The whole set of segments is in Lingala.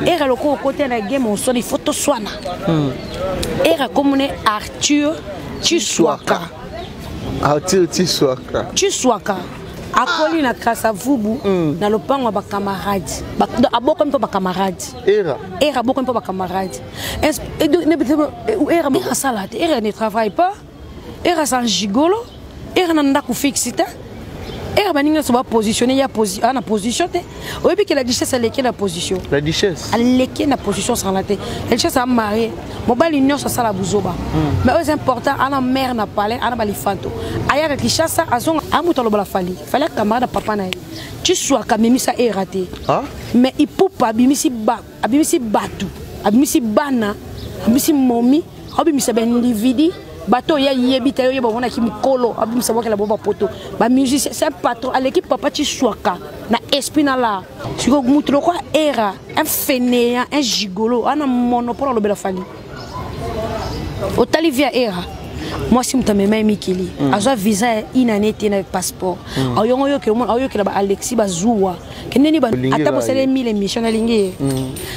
Era le côté de la game, on sort des photos soana. Era comme Arthur Chiswaka. Arthur Chiswaka. Chiswaka. Akoli na kasa vubu na lopango ba camarade. Aboko mpo ba camarade. Era boko mpo ba camarade. Era salade, era ne travaille pas. Era sans gigolo. Era nanda ku fixita. Era baninga so ba positionner ya position te. Oyebi que la duchesse elle est la position. La duchesse. Elle est na position sans la tête. Elle cherche à marier. Mobile union ça la buzoba. Mais c'est important ana mère na palais ana balifanto. Aya ki chassa azon amuto lo bala fali. Fallait camarade papa na. Tu sois kamemi ça est raté. Mais il peut pas abimisi batu. Abimisi bana. Abimisi momi. Abimisi ben individu. Bateau ya yebita yo yeba ki mukolo abimisa boka la boba poto ba musicien c'est un patron à l'équipe papa Chiswaka na espina la siko mutro quoi era un fainéant un gigolo ana monopole lo bela fali Otalivia era moi si mutame mai mikili azo visa inanete na passeport ayongo yo ke mo ayo ke ba Alexis bazuwa keneni ba atabo sele 1000 émissions na lingi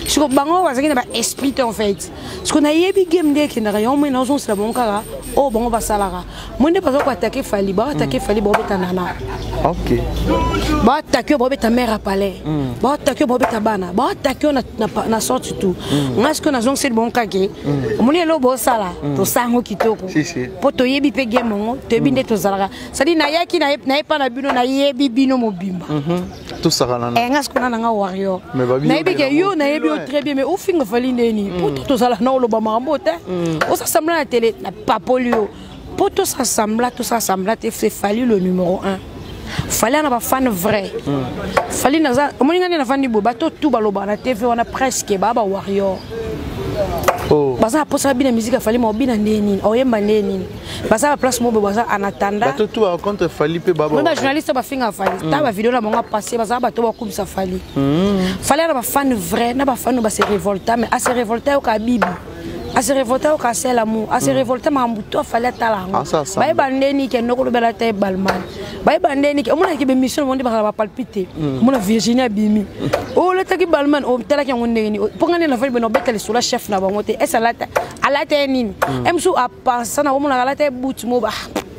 siko bango bazaki na ba esprit en fait siko na yebi game de ke na yo mo na zo sala bonkara oh bon va salara monde pas ko attaquer fali ba betanana OK ba attaquer ba beta mère à palais ba attaquer ba beta bana ba attaquer na sorti tout ngas ko na zo sel bon kage moni lo bo sala to sango kitoko poto yebi pe game ngo to yebi ndeto zalaka sadi na yaki na pa na bino na yebi bino mobimba tout ça là ngas ko na nga warrior na yebi ke yo na yebi très bien mais au finga fali ndeni poto to zala na lo ba mambo te o sa sembla na télé na papolio pour tout ça sembla c'est fallu le numéro 1 fallait na ba fan vrai fallait na za moni ngani na fan ni bo bato tout baloba na TV on a presque ba warrior baza posa bina musique fallait mo bina ndeni oyemba ndeni baza place mo baza en attendant bato tout contre fallait pe baba ba journaliste ba finga fallait ta ba vidéo na monga passer baza bato ba kumisa fallait fallait na ba fan vrai na ba fan ba se révolta mais à se révolter au kabibi à se révolter au casser l'amour à se révolter mambuto fallait talango ba bandeni ke noko bela tay balman ba bandeni ke mona ke be mission monde ba palpiter mona Virginia bimi o le taki balman o tala ke ngondeni pongane na fali beno betele sur la chef na bango te esa lata alata nini emsu a penser na mona alata bout mo ba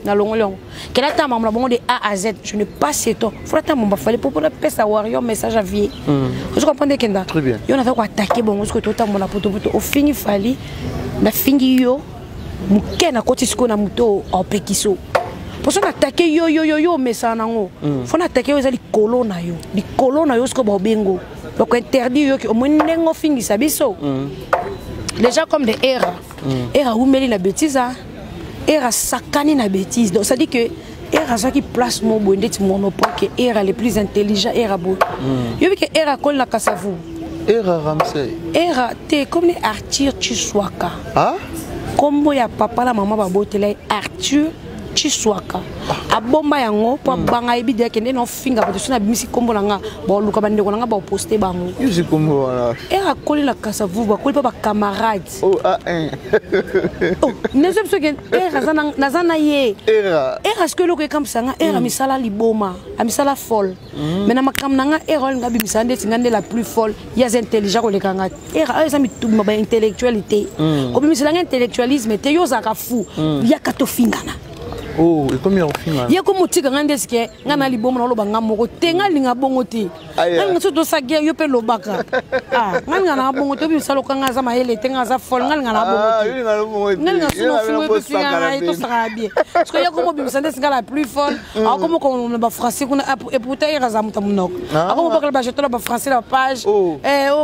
na longolong que la tama mona bango de A à Z je ne passe toi faut ta mon ba fallait pour la pesa warrior message à vie vous comprenez kenda très bien yo na fa ko attaquer bongo ce que tota mona poto au fini fali na fingi yo mukena koti siko na muto opekiso pour ça attaquer yo message nango faut attaquer yo ezali kolona yo siko ba bengo donc interdit yo que au moins nengo fingi sabiso les gens comme des era umeli la bêtise era sakani na bêtise donc ça dit que era ça qui place mon bondet monopole que era les plus intelligents era beau yo que era kol na kasavu era Ramsey era te comme Arthur Chiswaka comme ya papa la maman ba botela Arthur Chiswaka abomba yango po banga ebide ke ndeno finga ba tsuna bimisi kombo nanga ba luka ba ndeko nanga ba poster bango yusi kombo wana era koli la kasavu ba koli pa camarades ne sais pas que era nazana ye era ce que lo ke comme ça nga era misala liboma amisala folle mais na makam nanga era nga bimisa ndeti ngande la plus folle ya intelligent ko le kanga era eza mituma ba intellectualité ko bimisa nga intellectualisme te yo zaka fou ya kato fingana et combien on finit il y a comme mutika ngande ske ngana liboma lo banga moko tenga linga bongo te ngana soto sage yo pe lobaka ngana na bongo to bi salo kanga za mahele tenga za fol ngana bongo te ngana sono fingo pe finga to sarabi parce que ya comme bi sande singa la plus folle comme on ba français kuna et pourtant il raza muta munoko comme ba ba jeto ba français la page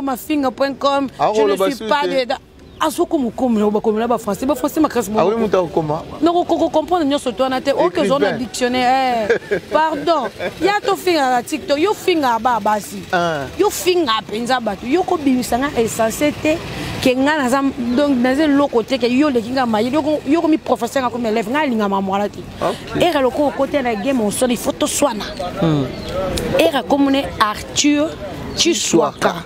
ma finga.com je ne suis pas de asoko mukomi na bakomela ba français ma classe mo oui muta koma non ko comprendre nyo soto na te aucun zone dictionnaire pardon ya to finga TikTok yo finga ba basi yo finga penza batu yo ko bimisanga essentiel te ke ngana za donc dans un lot côté ke yo le kinga ma yo ko mi professeur ko élève nga linga ma mwala ti era le côté na game on so di photo swana era comme Arthur Chiswaka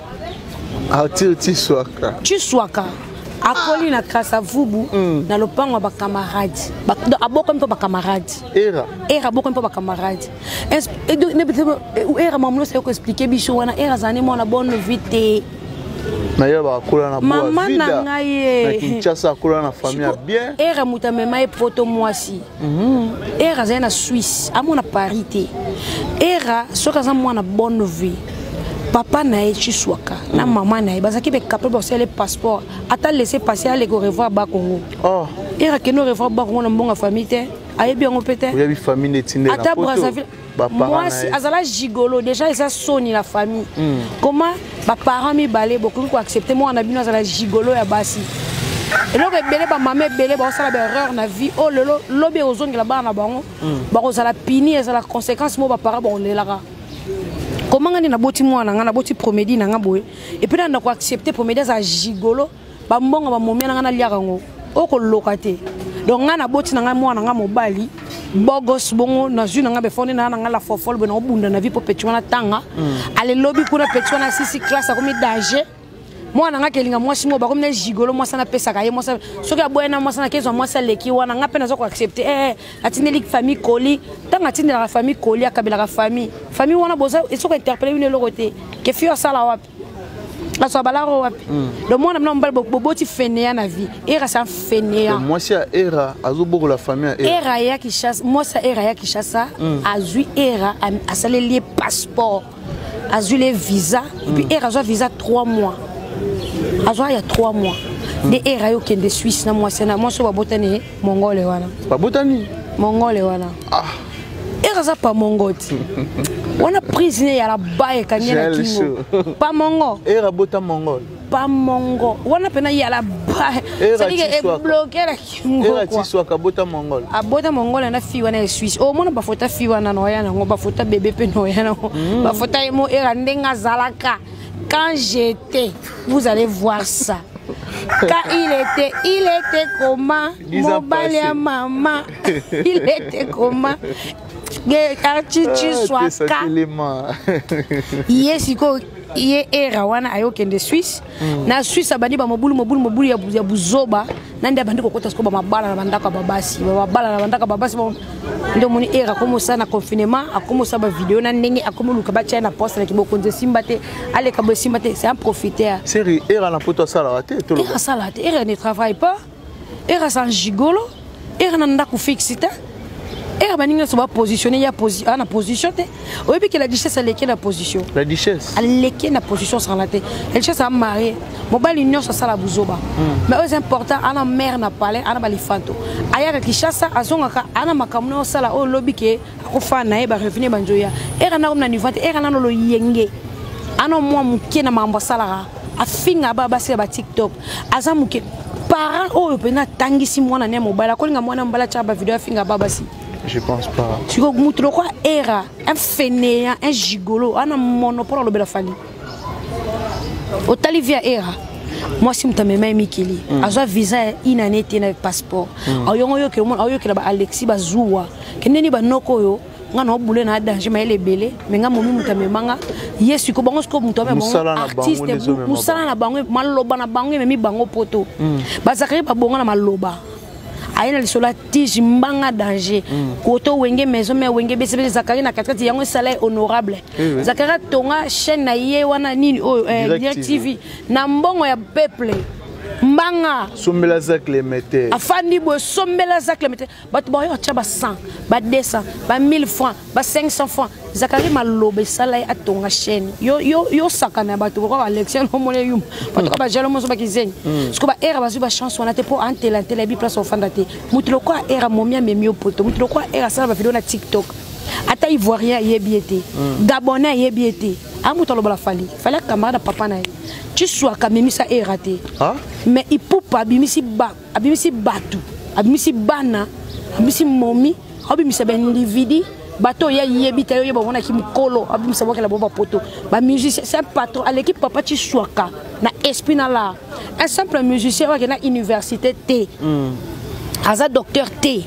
akoli na kasa vubu na lopango ba camarade aboko mpo ba camarade era boko mpo ba camarade era mamulo sai ko expliquer bicho wana era zane mona bonne vite Naïe va couler na bois. Maman n'a Na Kinshasa couler na famille bien. Era muta mema e poto mwasi. Era za na Suisse, amona parité. Era soka za mwana bonne vie. Papa na e chiswaka, na maman na e bazaki be capable de faire le passeport. Ata laisser passer aller au revoir ba Congo. Oh. Era que nous revoir ba Congo na bonga famille te. Aye bien on peut être. Vous avez famille netinde na poto. Ata Brazzaville. Moi si azala gigolo déjà ils a soni la famille. Comment ba parents mi balé beaucoup ko accepter moi na bino azala gigolo ya basi. Et donc belé ba maman belé ba sala ba erreur na vie oh lolo lobe ozongi la ba na bango. Ba ko sala pini ezala conséquence mo ba parents ba on lelara. Comment on a boti moi na boti promédie na boye et puis on a accepter promédie za gigolo ba mbonga ba momia na liarango o ko lokate donc on a boti na moi na mobali bogos bongo na ju na be foni na la fofol be na bunda na vie po petu na tanga ale lobby kuna petu na sisi classe comme danger moi na kelinga moi simo ba comme na gigolo moi sana pesa ka ye moi soki aboye na moi sana kezo moi sa leki wana ngape na zo ko accepter atindeli famille koli tanga tindela la famille koli akabela la famille wana boza esoko interpeller une lokote ke fio sala wapi la so balaro wapi donc moi na mbal boboti fainéant na vie era sa fainéant moi si era azo boko la famille era ya Kinshasa moi sa era ya Kinshasa azui era asale lié passeport azui les visa puis era zo visa 3 mois il y a 3 mois. Des héros qui sont de Suisse, moi, c'est moi, je suis botani, mongolais. Pas botani? Mongolais. Ah. Et ça, pas mongol. On a prisonnier à la baie quand il y a pas mongol. Et rabota mongol. Pas mongol. On a peine à la baie. C'est-à-dire que bloqué la kingo. Et tu sois kabota mongol. A bota mongol na fi wana Suisse. Oh, mon ba fota fi wana noya na ba fota bébé pe noya na. Ba fota mo era ndenga zalaka. Quand j'étais, vous allez voir ça. Quand il était comment? Mon balai à maman. Il était comment? Quand tu sois yes, il est rawana ayokende Suisse. Na Suisse abandi ba mobulu ya buzoba. Nandi abandi ko kota skoba mabala na bandaka babasi. Mabala na bandaka babasi. Ndo moni era comme ça na confinement, a comme ça ba vidéo na ndenge a comme luka ba na poste na kiboko nze simbate, ale kabo simbate, c'est un profiteur. Série era na poto sala raté tout le monde. Era sala raté, era ne travaille pas. Era sans gigolo. Era na ndako fixita. Et Rabaninga se va positionner à la position. Au début que la duchesse a léqué la position. La duchesse a léqué la position sans la tête. Elle cherche à marier. Mon bal union ça la bouzoba. Mais c'est important, à la mère n'a pas l'air, à la balifanto. Ailleurs qui chasse à Zonga, à la macamuno sala au lobby qui est au fan naïba revenir banjoya. Et à la nivante, et à la no yenge. À non moi mouké na mambasalara. A finga baba c'est ba TikTok. Aza mouké. Parents oh pena tangisi moi na ne mobile. Akolinga moi na mbala chaba vidéo finga baba si. Je pense pas. Tu vois, quoi era un fainéant, un gigolo, un monopole de la famille. Au Talivia era. Moi, si je me Mikili, j'ai visa une année de passeport. Ayo que Alexis Bazoua, que neni ba noko yo, ngana obule na danger ma ele belé, mais nga momi mutame manga. Yesu ko bango sko mutame bango artiste, musala na bango maloba na bango memi bango poto. Bazakari ba bonga na maloba. Aïna lisola tige mbanga danger koto wenge maison mais wenge bese Zakari na 4 yango salaire honorable Zakari tonga chaîne na ye wana nini Direct TV na mbongo ya peuple mbanga sombela zakle mete afandi bo sombela zakle mete bato ba yo tchaba 100 ba 200 ba 1000 francs ba 500 francs Zakari malobe salaire atonga chaîne yo sakana bato ko Alexien no mole yum bato ba jalo mo so ba kizeni parce que ba era ba ba chance on a te pour antela bi place ofanda te mutlo ko era momia memio poto mutlo ko era sala ba vidéo na TikTok ata ivoirien yebiete gabonais yebiete amutolo bala fallait camarade papa na tu sois kamemisa eraté mais il peut pas bimisi batu abimisi bana abimisi momi abimisi ben individu bato ya yebita yo ba wona ki mukolo abimisa boka la boba poto ba musicien c'est un patron à l'équipe papa tu sois na espinala un simple musicien wa na université T aza docteur T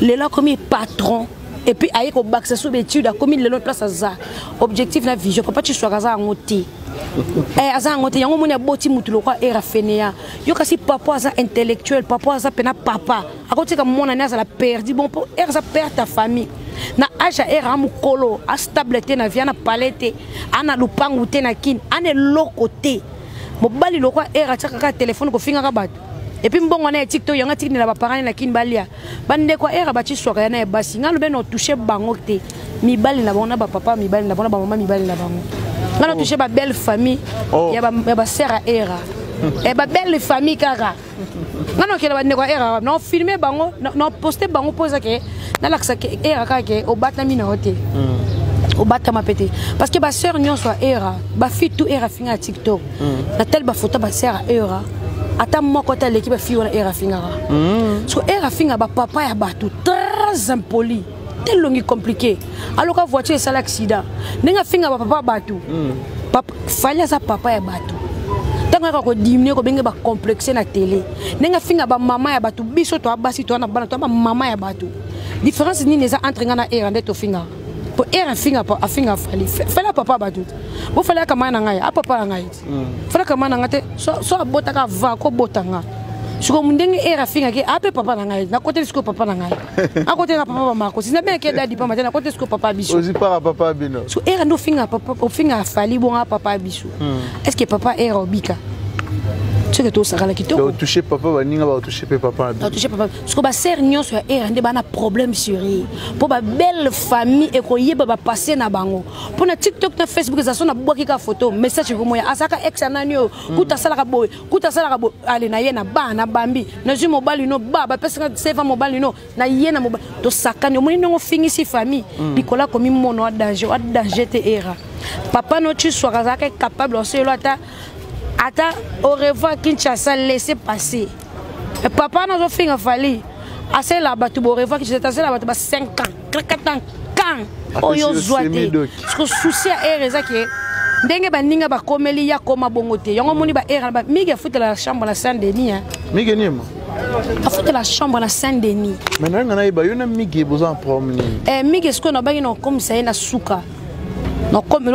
le là comme patron et puis aïe ko bac sous étude a commis le place à objectif la vision papa tu sois kaza ngoti aza ngoti yango moni boti mutulo kwa era fenea yo kasi papa aza intellectuel papa aza pena papa akoti ka mona na la perdu bon pour era ça perd ta famille na aja era mukolo a stabilité na via na palette ana lupangu te na kin ane lokote mobali lokwa era chaka téléphone ko finga ka bato et puis mbongo na TikTok yanga tikni na ba parents na kin balia bande ko era ba chiswaka na basi ngalo be no toucher bango te mibali na bona ba papa mibali na bona ba mama mibali na bango ngalo toucher ba belle famille ya ba sœur era et ba belle famille kaka ngano ke ba ndeko era no filmer bango no poster bango poser ke na laksa ke era ka ke o batna mina hote au batama pété parce que ba sœur nyon soit era ba fille tout era finga TikTok na tel ba photo ba sœur era ata moko ta l'équipe fille on era finga so era finga ba papa ya batu très impoli tellement compliqué alors que voiture c'est l'accident ninga finga ba papa batu papa fallait ça papa ya batu tanga ko diminuer ko benga ba complexer na télé ninga finga ba mama ya batu biso to abasi to na bana to ba mama ya batu différence ni les entre ngana era ndeto finga pour era finga pa afinga fali fala papa batu bo fala kama na ngai a papa ngai fala kama na ngate so abota ka va ko botanga siko mundenge era finga ke ape papa na ngai na côté siko papa na ngai a côté na papa mako sina bien ke dadi pa matena na côté siko papa biso ozi para papa bino so era no finga papa o finga fali bonga papa biso est-ce que papa era obika tu que tout ça la kito o toucher papa ba ninga ba toucher papa ba toucher papa siko ba ser nyon so era nde bana problème sur pour ba belle famille et ko yeba ba passer na bango pour na TikTok na Facebook ça sona boki ka photo message ko moya asaka ex ananio kuta sala ka boy ale na ye na ba na bambi na ju mobile no ba pesa save mobile no na ye na mobile to sakani mo ngo finisi famille bikola komi mono danger te era papa no tu sois capable on se lata ata au revoir Kinshasa laisser passer papa n'a pas fait un fali assez la batu au revoir Kinshasa assez la batu 5 ans 4 ans quand oyo zoate parce que souci est reza qui ndenge baninga ba komeli ya koma bongote yango moni ba era ba mige foutre la chambre na Saint-Denis hein mige nima a foutre la chambre na Saint-Denis maintenant ngana ba yona mige besoin promener mige ce qu'on a ba no comme ça na suka no comme